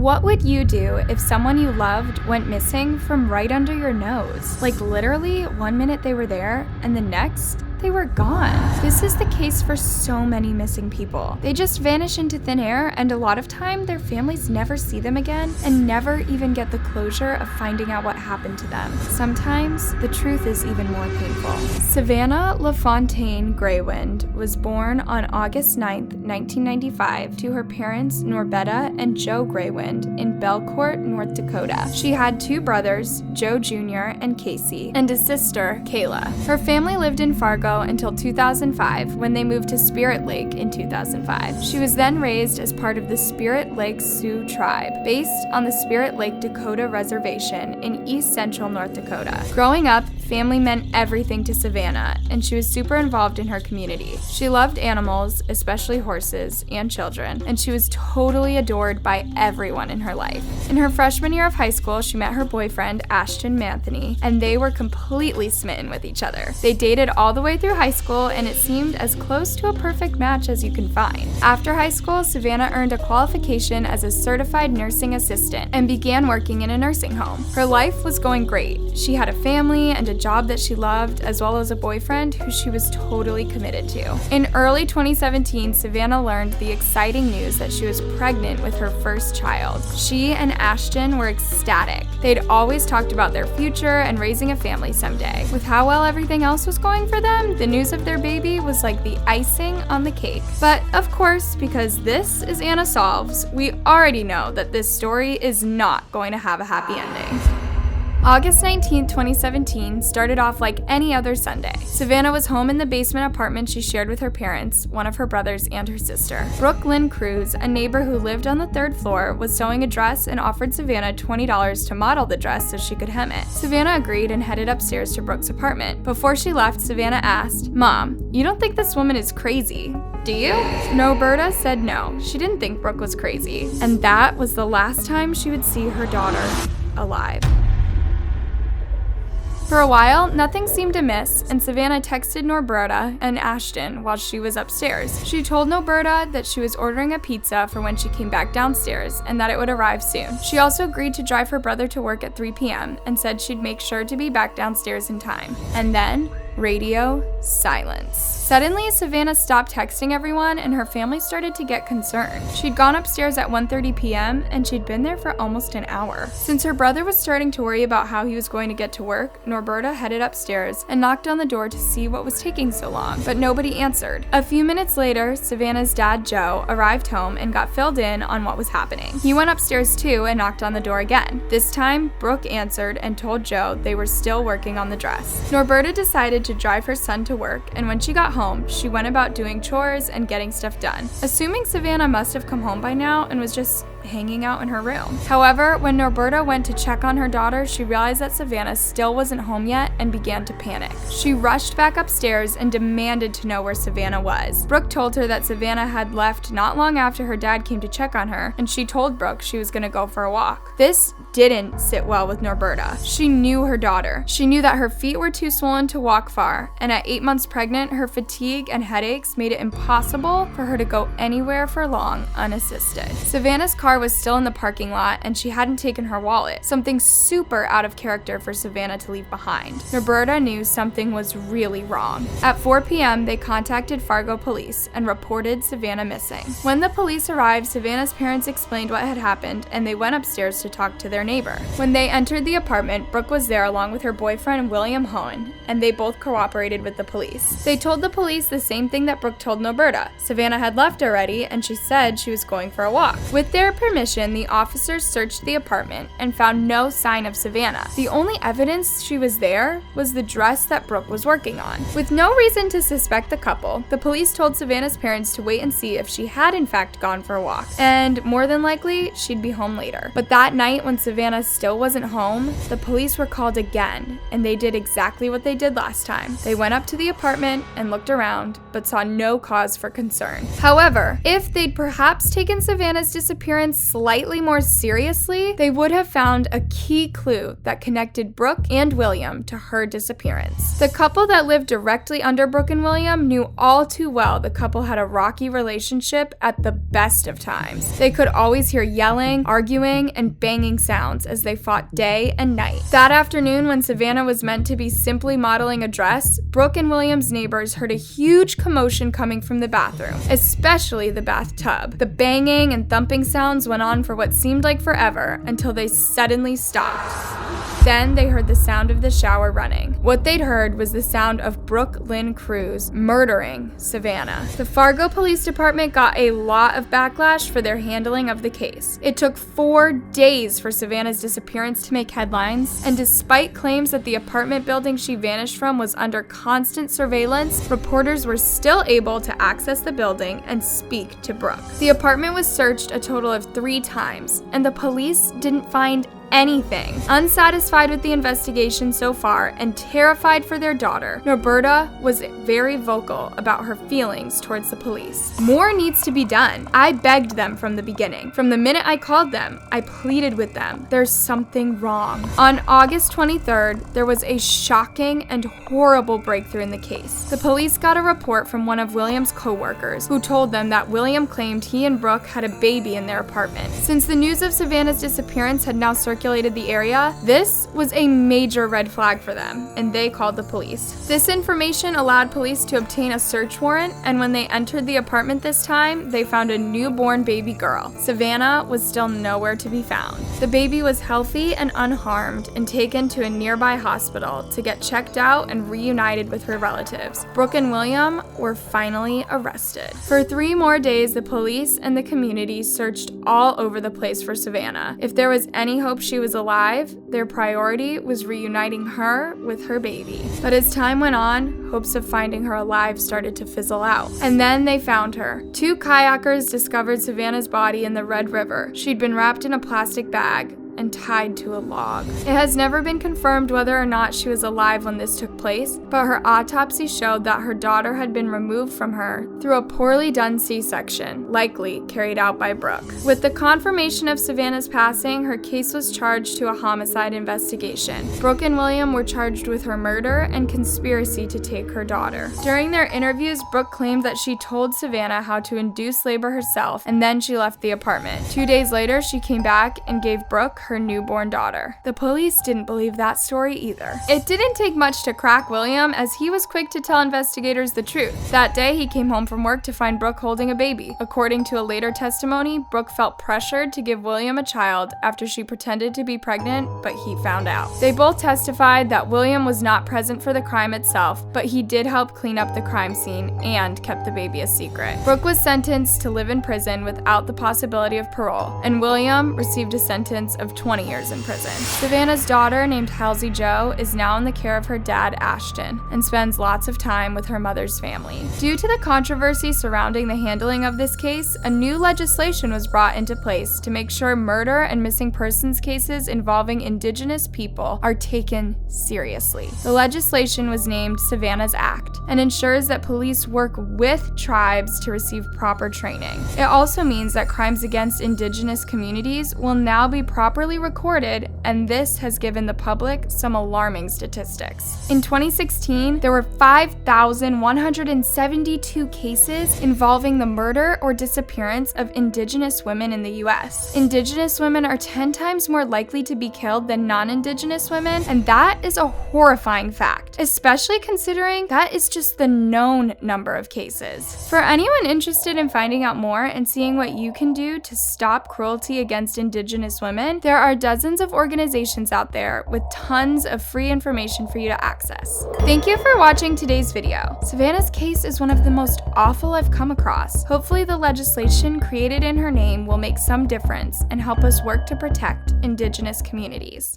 What would you do if someone you loved went missing from right under your nose? Like literally, one minute they were there and the next, they were gone. This is the case for so many missing people. They just vanish into thin air, and a lot of time their families never see them again and never even get the closure of finding out what happened to them. Sometimes the truth is even more painful. Savannah LaFontaine Greywind was born on August 9th, 1995 to her parents Norbetta and Joe Greywind in Belcourt, North Dakota. She had two brothers, Joe Jr. and Casey, and a sister, Kayla. Her family lived in Fargo until 2005 when they moved to Spirit Lake in 2005. She was then raised as part of the Spirit Lake Sioux tribe, based on the Spirit Lake Dakota Reservation in east central North Dakota. Growing up, family meant everything to Savannah, and she was super involved in her community. She loved animals, especially horses and children, and she was totally adored by everyone in her life. In her freshman year of high school, she met her boyfriend, Ashton Manthony, and they were completely smitten with each other. They dated all the way through high school, and it seemed as close to a perfect match as you can find. After high school, Savannah earned a qualification as a certified nursing assistant and began working in a nursing home. Her life was going great. She had a family and a job that she loved, as well as a boyfriend who she was totally committed to. In early 2017, Savannah learned the exciting news that she was pregnant with her first child. She and Ashton were ecstatic. They'd always talked about their future and raising a family someday. With how well everything else was going for them, the news of their baby was like the icing on the cake. But of course, because this is Anna Solves, we already know that this story is not going to have a happy ending. August 19, 2017 started off like any other Sunday. Savannah was home in the basement apartment she shared with her parents, one of her brothers, and her sister. Brooke Lynn Cruz, a neighbor who lived on the third floor, was sewing a dress and offered Savannah $20 to model the dress so she could hem it. Savannah agreed and headed upstairs to Brooke's apartment. Before she left, Savannah asked, "Mom, you don't think this woman is crazy, do you?" Noberta said no, she didn't think Brooke was crazy, and that was the last time she would see her daughter alive. For a while, nothing seemed amiss, and Savannah texted Norberta and Ashton while she was upstairs. She told Norberta that she was ordering a pizza for when she came back downstairs and that it would arrive soon. She also agreed to drive her brother to work at 3 p.m. and said she'd make sure to be back downstairs in time. And then, radio silence. Suddenly, Savannah stopped texting everyone and her family started to get concerned. She'd gone upstairs at 1:30 p.m. and she'd been there for almost an hour. Since her brother was starting to worry about how he was going to get to work, Norberta headed upstairs and knocked on the door to see what was taking so long, but nobody answered. A few minutes later, Savannah's dad, Joe, arrived home and got filled in on what was happening. He went upstairs too and knocked on the door again. This time, Brooke answered and told Joe they were still working on the dress. Norberta decided to drive her son to work, and when she got home, she went about doing chores and getting stuff done, assuming Savannah must have come home by now and was just hanging out in her room. However, when Norberta went to check on her daughter, she realized that Savannah still wasn't home yet and began to panic. She rushed back upstairs and demanded to know where Savannah was. Brooke told her that Savannah had left not long after her dad came to check on her, and she told Brooke she was going to go for a walk. This didn't sit well with Norberta. She knew her daughter. She knew that her feet were too swollen to walk far, and at 8 months pregnant, her fatigue and headaches made it impossible for her to go anywhere for long unassisted. Savannah's car was still in the parking lot, and she hadn't taken her wallet, something super out of character for Savannah to leave behind. Norberta knew something was really wrong. At 4 p.m., they contacted Fargo police and reported Savannah missing. When the police arrived, Savannah's parents explained what had happened, and they went upstairs to talk to their neighbor. When they entered the apartment, Brooke was there along with her boyfriend, William Hohen, and they both cooperated with the police. They told the police the same thing that Brooke told Norberta. Savannah had left already, and she said she was going for a walk. With their permission, the officers searched the apartment and found no sign of Savannah. The only evidence she was there was the dress that Brooke was working on. With no reason to suspect the couple, the police told Savannah's parents to wait and see if she had in fact gone for a walk, and more than likely, she'd be home later. But that night, when Savannah still wasn't home, the police were called again, and they did exactly what they did last time. They went up to the apartment and looked around, but saw no cause for concern. However, if they'd perhaps taken Savannah's disappearance investigation slightly more seriously, they would have found a key clue that connected Brooke and William to her disappearance. The couple that lived directly under Brooke and William knew all too well the couple had a rocky relationship at the best of times. They could always hear yelling, arguing, and banging sounds as they fought day and night. That afternoon, when Savannah was meant to be simply modeling a dress, Brooke and William's neighbors heard a huge commotion coming from the bathroom, especially the bathtub. The banging and thumping sounds went on for what seemed like forever until they suddenly stopped. Then they heard the sound of the shower running. What they'd heard was the sound of Brooke Lynn Cruz murdering Savannah. The Fargo Police Department got a lot of backlash for their handling of the case. It took 4 days for Savannah's disappearance to make headlines, and despite claims that the apartment building she vanished from was under constant surveillance, reporters were still able to access the building and speak to Brooke. The apartment was searched a total of 3 times, and the police didn't find anything. Unsatisfied with the investigation so far and terrified for their daughter, Norberta was very vocal about her feelings towards the police. More needs to be done. I begged them from the beginning. From the minute I called them, I pleaded with them. There's something wrong. On August 23rd, there was a shocking and horrible breakthrough in the case. The police got a report from one of William's co-workers who told them that William claimed he and Brooke had a baby in their apartment. Since the news of Savannah's disappearance had now circulated the area, this was a major red flag for them, and they called the police. This information allowed police to obtain a search warrant, and when they entered the apartment this time, they found a newborn baby girl. Savannah was still nowhere to be found. The baby was healthy and unharmed and taken to a nearby hospital to get checked out and reunited with her relatives. Brooke and William were finally arrested. For 3 more days, the police and the community searched all over the place for Savannah. If there was any hope she was alive, their priority was reuniting her with her baby. But as time went on, hopes of finding her alive started to fizzle out. And then they found her. 2 kayakers discovered Savannah's body in the Red River. She'd been wrapped in a plastic bag and tied to a log. It has never been confirmed whether or not she was alive when this took place, but her autopsy showed that her daughter had been removed from her through a poorly done C-section, likely carried out by Brooke. With the confirmation of Savannah's passing, her case was charged to a homicide investigation. Brooke and William were charged with her murder and conspiracy to take her daughter. During their interviews, Brooke claimed that she told Savannah how to induce labor herself, and then she left the apartment. 2 days later, she came back and gave Brooke her newborn daughter. The police didn't believe that story either. It didn't take much to crack William, as he was quick to tell investigators the truth. That day, he came home from work to find Brooke holding a baby. According to a later testimony, Brooke felt pressured to give William a child after she pretended to be pregnant, but he found out. They both testified that William was not present for the crime itself, but he did help clean up the crime scene and kept the baby a secret. Brooke was sentenced to live in prison without the possibility of parole, and William received a sentence of 20 years in prison. Savannah's daughter, named Halsey Jo, is now in the care of her dad, Ashton, and spends lots of time with her mother's family. Due to the controversy surrounding the handling of this case, a new legislation was brought into place to make sure murder and missing persons cases involving Indigenous people are taken seriously. The legislation was named Savannah's Act and ensures that police work with tribes to receive proper training. It also means that crimes against Indigenous communities will now be properly recorded, and this has given the public some alarming statistics. In 2016, there were 5,172 cases involving the murder or disappearance of Indigenous women in the US. Indigenous women are 10 times more likely to be killed than non-Indigenous women, and that is a horrifying fact, especially considering that is just the known number of cases. For anyone interested in finding out more and seeing what you can do to stop cruelty against Indigenous women, there are dozens of organizations out there with tons of free information for you to access. Thank you for watching today's video. Savannah's case is one of the most awful I've come across. Hopefully the legislation created in her name will make some difference and help us work to protect Indigenous communities.